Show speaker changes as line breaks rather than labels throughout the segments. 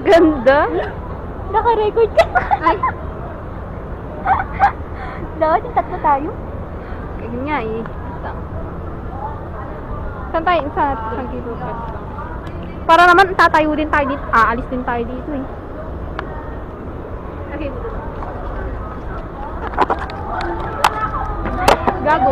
Ganda.
Naka-record ka.
Ay.
Dapat yung tatlo tayo.
Ganyan nga eh. Saan tayo? Saan kilo pwesto? Para naman tatayo din tayo dito. Aalis din tayo dito eh. Okay. Gago.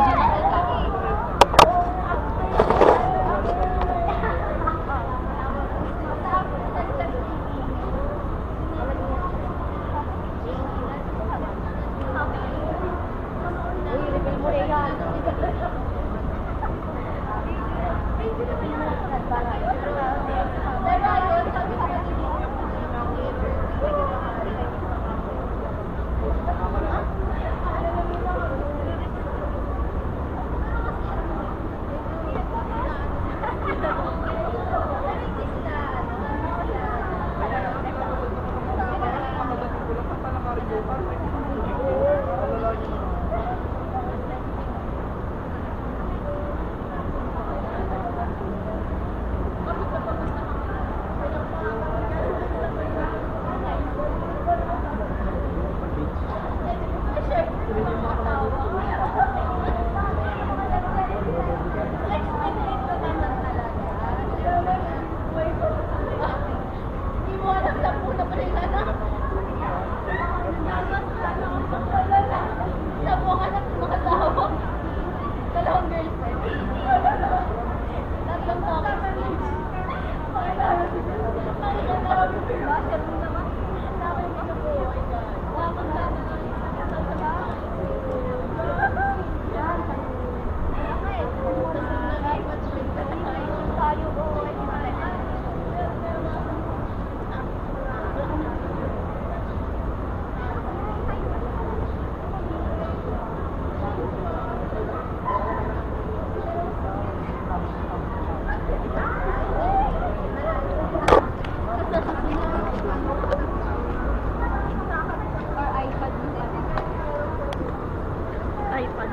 iPad.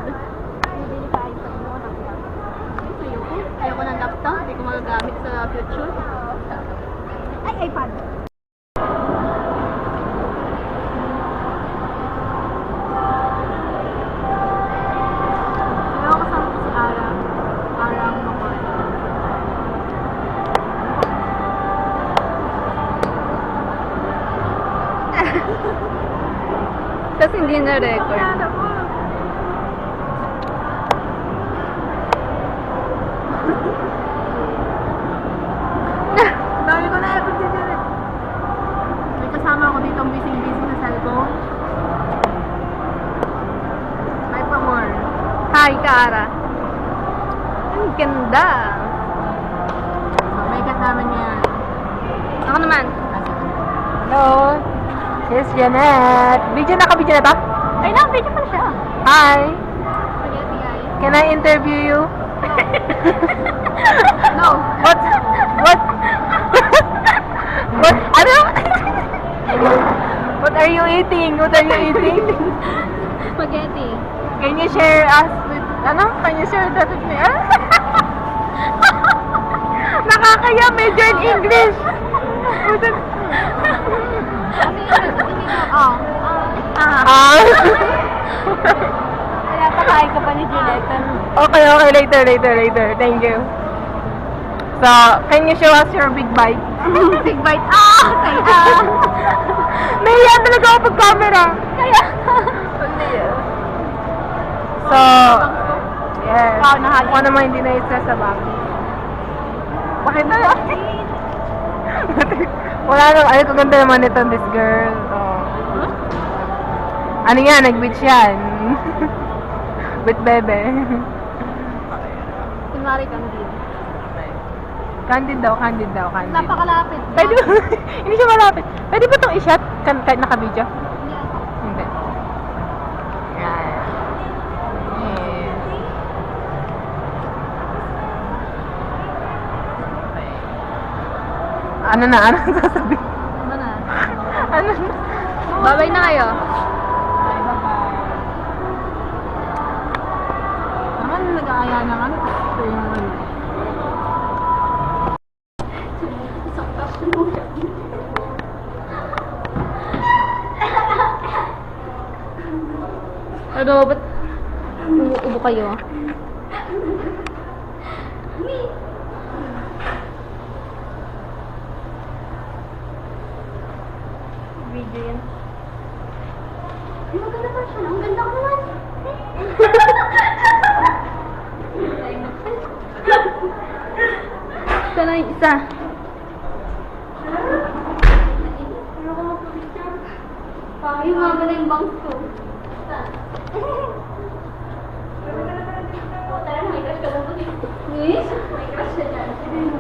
Bibili ka iPad mo ng laptop. Ayoko ng laptop. Hindi ko magagamit sa future. Ay, iPad. Ayaw kasama ko si Ara. Ara ang makon.
Kasi hindi na record.
Dami ko na effort dyan eh. May kasama ako dito ang busy-busy sa cellphone. May pa more.
Hi, Kara. Ang ganda.
So, may kasama niya.
Ako naman.
Hello. Yes, Janet. Video na ka-video na ba? Ay na, video pala siya.
Hi.
Spaghetti guys.
Can I interview you?
No.
What? What? What? Ano? What are you eating? What are you eating?
Spaghetti.
Can you share us with, ano? Can you share that with me? Nakakaya, medyo in English.
Kaya pakain ka pa ni Julieta.
Okay, later. Thank you. So, can you show us your big bite?
Big bite. Kaya.
Nahiya talaga ako pag camera.
Kaya.
So, yes.
Wow, nahagin.
Ako naman hindi na-stress sa bag. Bakit na? Wala nang, ay, kaganda naman ito, this girl. Oh. Ano yan? Nag-beach yan. With bebe.
Kunwari Candid.
Candid daw.
Napakalapit.
Pwede ba? Hindi siya malapit. Pwede ba itong i-shot kahit naka-video? Hindi. Yan. Yes. Ano na? Ano sasabihin?
Ano na?
Ano na?
Babay na kayo.
Kain ng ano? Ito yung ano.
Isang question mo siya.
Ano, ba't umuubo kayo?
Video yan. Ay, maganda pa siya. Ang ganda ko naman.
Ito na yung isa.
Ano ko mag-picture? Ay, maganda yung bangs ko. Tara, may crush ka lang po dito. May crush ka dyan.